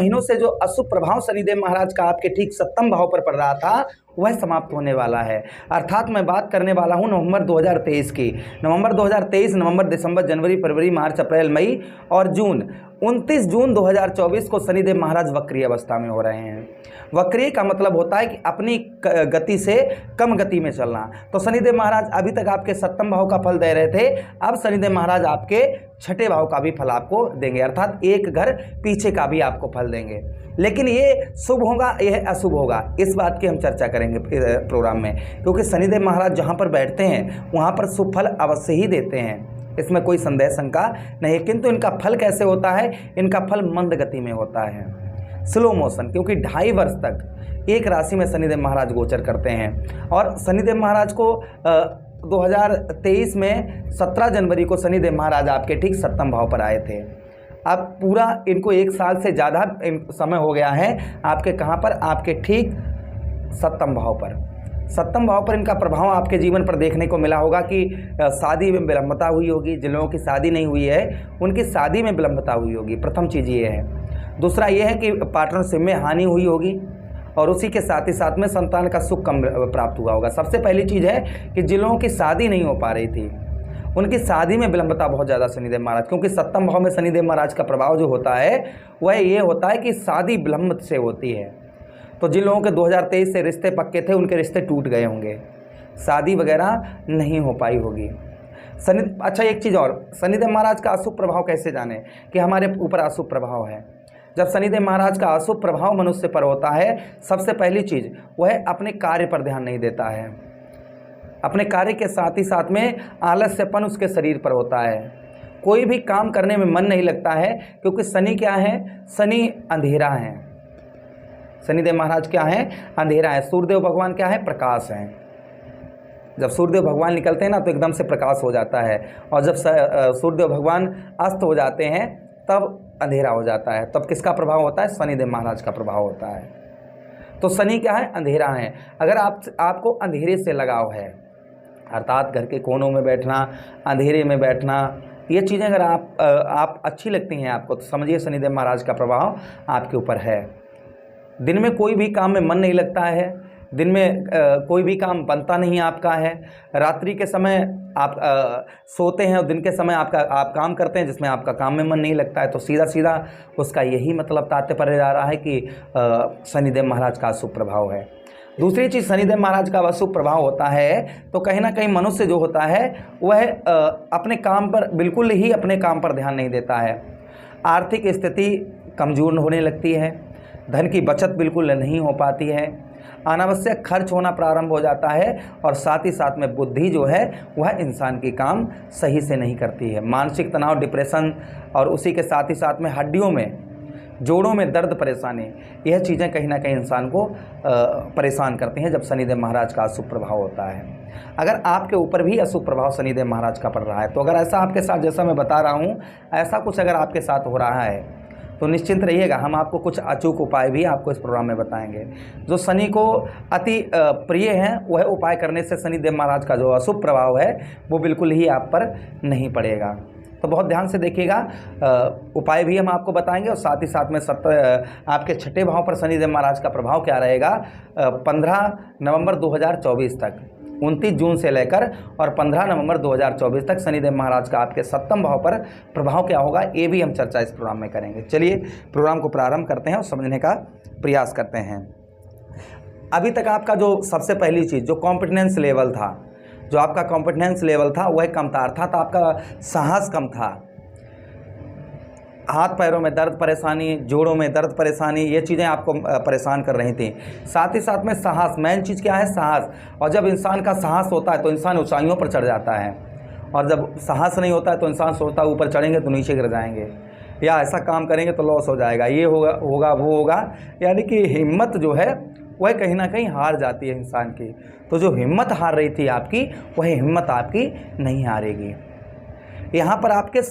महीनों से जो अशुभ प्रभाव शनिदेव महाराज का आपके ठीक सप्तम भाव पर पड़ रहा था वह समाप्त होने वाला है। अर्थात मैं बात करने वाला हूं नवंबर 2023 की। नवंबर 2023, नवंबर, दिसंबर, जनवरी, फरवरी, मार्च, अप्रैल, मई और जून। 29 जून 2024 को शनिदेव महाराज वक्रीय अवस्था में हो रहे हैं। वक्रीय का मतलब होता है कि अपनी गति से कम गति में चलना। तो शनिदेव महाराज अभी तक आपके सप्तम भाव का फल दे रहे थे, अब शनिदेव महाराज आपके छठे भाव का भी फल आपको देंगे, अर्थात एक घर पीछे का भी आपको फल देंगे। लेकिन ये शुभ होगा, यह अशुभ होगा, इस बात की हम चर्चा करेंगे प्रोग्राम में, क्योंकि शनिदेव महाराज जहाँ पर बैठते हैं वहाँ पर शुभ फल अवश्य ही देते हैं, इसमें कोई संदेह शंका नहीं। किंतु इनका फल कैसे होता है? इनका फल मंद गति में होता है, स्लो मोशन, क्योंकि 2.5 वर्ष तक एक राशि में शनिदेव महाराज गोचर करते हैं। और शनिदेव महाराज को 2023 में 17 जनवरी को शनिदेव महाराज आपके ठीक सप्तम भाव पर आए थे। अब पूरा इनको 1 साल से ज़्यादा समय हो गया है आपके कहाँ पर? आपके ठीक सप्तम भाव पर। सप्तम भाव पर इनका प्रभाव आपके जीवन पर देखने को मिला होगा कि शादी में विलंबता हुई होगी। जिन लोगों की शादी नहीं हुई है उनकी शादी में विलंबता हुई होगी, प्रथम चीज़ ये है। दूसरा ये है कि पार्टनरशिप में हानि हुई होगी और उसी के साथ ही साथ में संतान का सुख कम प्राप्त हुआ होगा। सबसे पहली चीज़ है कि जिन लोगों की शादी नहीं हो पा रही थी उनकी शादी में विलंबता बहुत ज़्यादा शनिदेव महाराज, क्योंकि सप्तम भाव में शनिदेव महाराज का प्रभाव जो होता है वह ये होता है कि शादी विलंब से होती है। तो जिन लोगों के 2023 से रिश्ते पक्के थे उनके रिश्ते टूट गए होंगे, शादी वगैरह नहीं हो पाई होगी। अच्छा, एक चीज़ और, शनिदेव महाराज का अशुभ प्रभाव कैसे जाने कि हमारे ऊपर अशुभ प्रभाव है? जब शनिदेव महाराज का अशुभ प्रभाव मनुष्य पर होता है, सबसे पहली चीज़ वह अपने कार्य पर ध्यान नहीं देता है। अपने कार्य के साथ ही साथ में आलस्यपन उसके शरीर पर होता है, कोई भी काम करने में मन नहीं लगता है, क्योंकि शनि क्या है? शनि अंधेरा है। शनिदेव महाराज क्या है? अंधेरा है। सूर्यदेव भगवान क्या है? प्रकाश है। जब सूर्यदेव भगवान निकलते हैं ना तो एकदम से प्रकाश हो जाता है, और जब सूर्यदेव भगवान अस्त हो जाते हैं तब अंधेरा हो जाता है। तब किसका प्रभाव होता है? शनिदेव महाराज का प्रभाव होता है। तो शनि क्या है? अंधेरा है। अगर आपको अंधेरे से लगाव है, अर्थात घर के कोनों में बैठना, अंधेरे में बैठना, ये चीज़ें अगर आप अच्छी लगती हैं आपको, तो समझिए शनिदेव महाराज का प्रभाव आपके ऊपर है। दिन में कोई भी काम में मन नहीं लगता है, दिन में कोई भी काम बनता नहीं आपका है। रात्रि के समय आप सोते हैं और दिन के समय आप काम करते हैं जिसमें आपका काम में मन नहीं लगता है। तो सीधा सीधा उसका यही मतलब तात्पर्य जा रहा है कि शनिदेव महाराज का अशुभ प्रभाव है। दूसरी चीज़, शनिदेव महाराज का अशुभ प्रभाव होता है तो कहीं ना कहीं मनुष्य जो होता है वह अपने काम पर, बिल्कुल ही अपने काम पर ध्यान नहीं देता है। आर्थिक स्थिति कमज़ोर होने लगती है, धन की बचत बिल्कुल नहीं हो पाती है, अनावश्यक खर्च होना प्रारंभ हो जाता है, और साथ ही साथ में बुद्धि जो है वह इंसान की काम सही से नहीं करती है। मानसिक तनाव, डिप्रेशन, और उसी के साथ ही साथ में हड्डियों में, जोड़ों में दर्द, परेशानी, यह चीज़ें कहीं ना कहीं इंसान को परेशान करती हैं जब शनिदेव महाराज का अशुभ प्रभाव होता है। अगर आपके ऊपर भी अशुभ प्रभाव शनिदेव महाराज का पड़ रहा है, तो अगर ऐसा आपके साथ, जैसा मैं बता रहा हूँ, ऐसा कुछ अगर आपके साथ हो रहा है तो निश्चिंत रहिएगा, हम आपको कुछ अचूक उपाय भी आपको इस प्रोग्राम में बताएंगे जो शनि को अति प्रिय हैं। वह उपाय करने से शनिदेव महाराज का जो अशुभ प्रभाव है वो बिल्कुल ही आप पर नहीं पड़ेगा। तो बहुत ध्यान से देखिएगा, उपाय भी हम आपको बताएंगे, और साथ ही साथ में आपके छठे भाव पर शनिदेव महाराज का प्रभाव क्या रहेगा 15 नवंबर 2024 तक, 29 जून से लेकर और 15 नवंबर 2024 तक शनिदेव महाराज का आपके सप्तम भाव पर प्रभाव क्या होगा, ये भी हम चर्चा इस प्रोग्राम में करेंगे। चलिए प्रोग्राम को प्रारंभ करते हैं और समझने का प्रयास करते हैं। अभी तक आपका जो सबसे पहली चीज़, जो कॉम्पिटेंस लेवल था, जो आपका कॉम्पिटेंस लेवल था वह कम था, अर्थात आपका साहस कम था। हाथ पैरों में दर्द परेशानी, जोड़ों में दर्द परेशानी, ये चीज़ें आपको परेशान कर रही थी। साथ ही साथ में साहस, मेन चीज़ क्या है? साहस। और जब इंसान का साहस होता है तो इंसान ऊंचाइयों पर चढ़ जाता है, और जब साहस नहीं होता है तो इंसान सोचता है ऊपर चढ़ेंगे तो नीचे गिर जाएंगे, या ऐसा काम करेंगे तो लॉस हो जाएगा, ये होगा वो होगा, यानी कि हिम्मत जो है वह कहीं ना कहीं हार जाती है इंसान की। तो जो हिम्मत हार रही थी आपकी, वह हिम्मत आपकी नहीं हारेगी। यहाँ पर आपके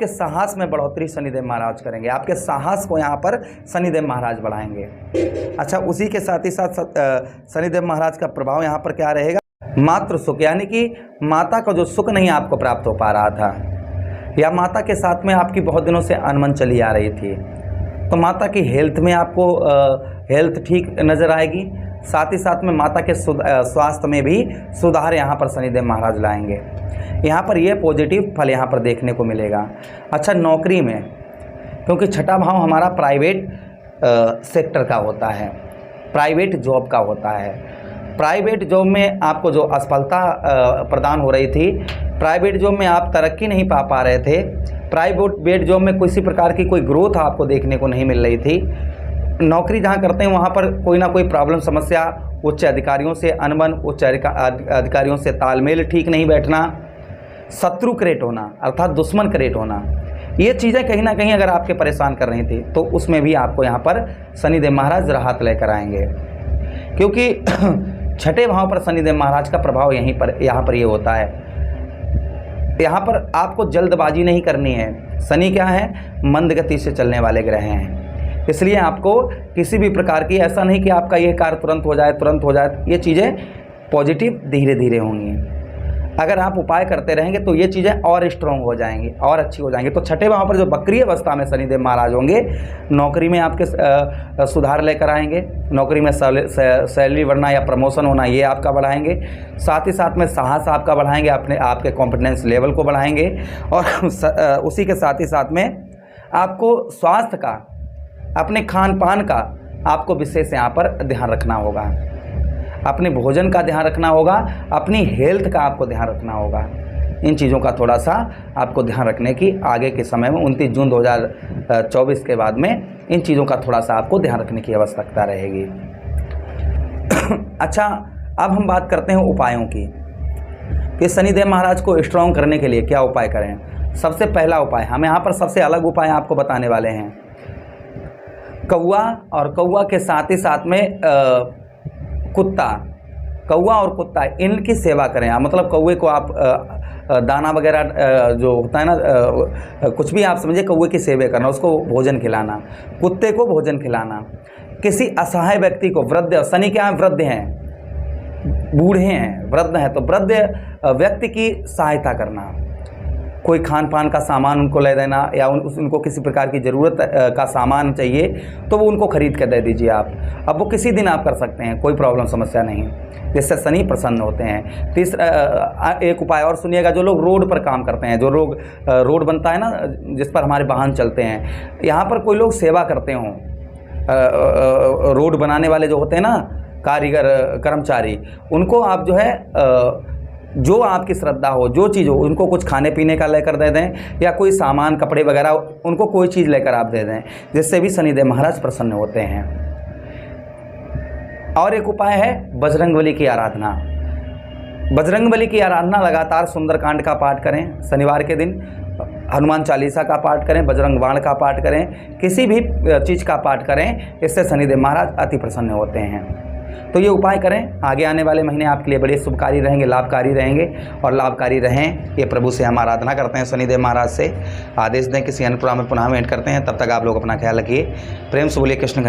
साहस में बढ़ोतरी शनिदेव महाराज करेंगे, आपके साहस को यहाँ पर शनिदेव महाराज बढ़ाएंगे। अच्छा, उसी के साथ ही साथ शनिदेव महाराज का प्रभाव यहाँ पर क्या रहेगा? मातृ सुख, यानी कि माता का जो सुख नहीं आपको प्राप्त हो पा रहा था, या माता के साथ में आपकी बहुत दिनों से अनबन चली आ रही थी, तो माता की हेल्थ में आपको हेल्थ ठीक नज़र आएगी। साथ ही साथ में माता के स्वास्थ्य में भी सुधार यहाँ पर शनिदेव महाराज लाएंगे। यहाँ पर ये पॉजिटिव फल यहाँ पर देखने को मिलेगा। अच्छा, नौकरी में, क्योंकि छठा भाव हमारा प्राइवेट सेक्टर का होता है, प्राइवेट जॉब का होता है। प्राइवेट जॉब में आपको जो असफलता प्रदान हो रही थी, प्राइवेट जॉब में आप तरक्की नहीं पा रहे थे, प्राइवेट जॉब में किसी प्रकार की कोई ग्रोथ आपको देखने को नहीं मिल रही थी, नौकरी जहाँ करते हैं वहाँ पर कोई ना कोई प्रॉब्लम, समस्या, उच्च अधिकारियों से अनबन, उच्च अधिकारियों से तालमेल ठीक नहीं बैठना, शत्रु क्रिएट होना अर्थात दुश्मन क्रिएट होना, ये चीज़ें कहीं ना कहीं अगर आपके परेशान कर रही थी तो उसमें भी आपको यहाँ पर शनिदेव महाराज राहत लेकर आएंगे। क्योंकि छठे भाव पर शनिदेव महाराज का प्रभाव यहाँ पर ये होता है। यहाँ पर आपको जल्दबाजी नहीं करनी है। शनि क्या है? मंद गति से चलने वाले ग्रह हैं, इसलिए आपको किसी भी प्रकार की, ऐसा नहीं कि आपका ये कार्य तुरंत हो जाए, ये चीज़ें पॉजिटिव धीरे धीरे होंगी। अगर आप उपाय करते रहेंगे तो ये चीज़ें और स्ट्रॉन्ग हो जाएंगी और अच्छी हो जाएंगी। तो छठे भाव पर जो वक्रीय अवस्था में शनिदेव महाराज होंगे, नौकरी में आपके सुधार लेकर आएंगे, नौकरी में सैलरी बढ़ना या प्रमोशन होना ये आपका बढ़ाएंगे। साथ ही साथ में साहस आपका बढ़ाएंगे, आपके कॉन्फिडेंस लेवल को बढ़ाएंगे। और उसी के साथ ही साथ में आपको स्वास्थ्य का, अपने खान पान का आपको विशेष यहाँ पर ध्यान रखना होगा, अपने भोजन का ध्यान रखना होगा, अपनी हेल्थ का आपको ध्यान रखना होगा। इन चीज़ों का थोड़ा सा आपको ध्यान रखने की आगे के समय में 29 जून 2024 के बाद में इन चीज़ों का थोड़ा सा आपको ध्यान रखने की आवश्यकता रहेगी। अच्छा, अब हम बात करते हैं उपायों की कि शनिदेव महाराज को स्ट्रॉन्ग करने के लिए क्या उपाय करें। सबसे पहला उपाय, हम यहाँ पर सबसे अलग उपाय आपको बताने वाले हैं। कौआ और कौआ के साथ ही साथ में कुत्ता, कौआ और कुत्ता, इनकी सेवा करें। मतलब कौए को आप दाना वगैरह जो होता है ना, कुछ भी आप समझिए, कौए की सेवा करना, उसको भोजन खिलाना, कुत्ते को भोजन खिलाना, किसी असहाय व्यक्ति को, वृद्ध, शनि क्या है? वृद्ध हैं, बूढ़े हैं, वृद्ध हैं, तो वृद्ध व्यक्ति की सहायता करना, कोई खान पान का सामान उनको ले देना, या उनको किसी प्रकार की ज़रूरत का सामान चाहिए तो वो उनको खरीद कर दे दीजिए आप। अब वो किसी दिन आप कर सकते हैं, कोई प्रॉब्लम समस्या नहीं, जिससे शनि प्रसन्न होते हैं। तीसरा एक उपाय और सुनिएगा, जो लोग रोड पर काम करते हैं, जो लोग रोड बनता है ना जिस पर हमारे वाहन चलते हैं, यहाँ पर कोई लोग सेवा करते हों, रोड बनाने वाले जो होते हैं ना कारीगर, कर्मचारी, उनको आप जो है जो आपकी श्रद्धा हो, जो चीज़ हो, उनको कुछ खाने पीने का लेकर दे दें, या कोई सामान, कपड़े वगैरह, उनको कोई चीज़ लेकर आप दे दें, जिससे भी शनिदेव महाराज प्रसन्न होते हैं। और एक उपाय है बजरंगबली की आराधना। बजरंगबली की आराधना लगातार सुंदरकांड का पाठ करें, शनिवार के दिन हनुमान चालीसा का पाठ करें, बजरंग बाण का पाठ करें, किसी भी चीज़ का पाठ करें, इससे शनिदेव महाराज अति प्रसन्न होते हैं। तो ये उपाय करें। आगे आने वाले महीने आपके लिए बड़े शुभकारी रहेंगे, लाभकारी रहेंगे, और लाभकारी रहें, ये प्रभु से हम आराधना करते हैं, शनिदेव महाराज से आदेश दें। किसी अन्य प्रोग्राम में पुनः भेंट करते हैं, तब तक आप लोग अपना ख्याल रखिए। प्रेम से बोलिए कृष्ण।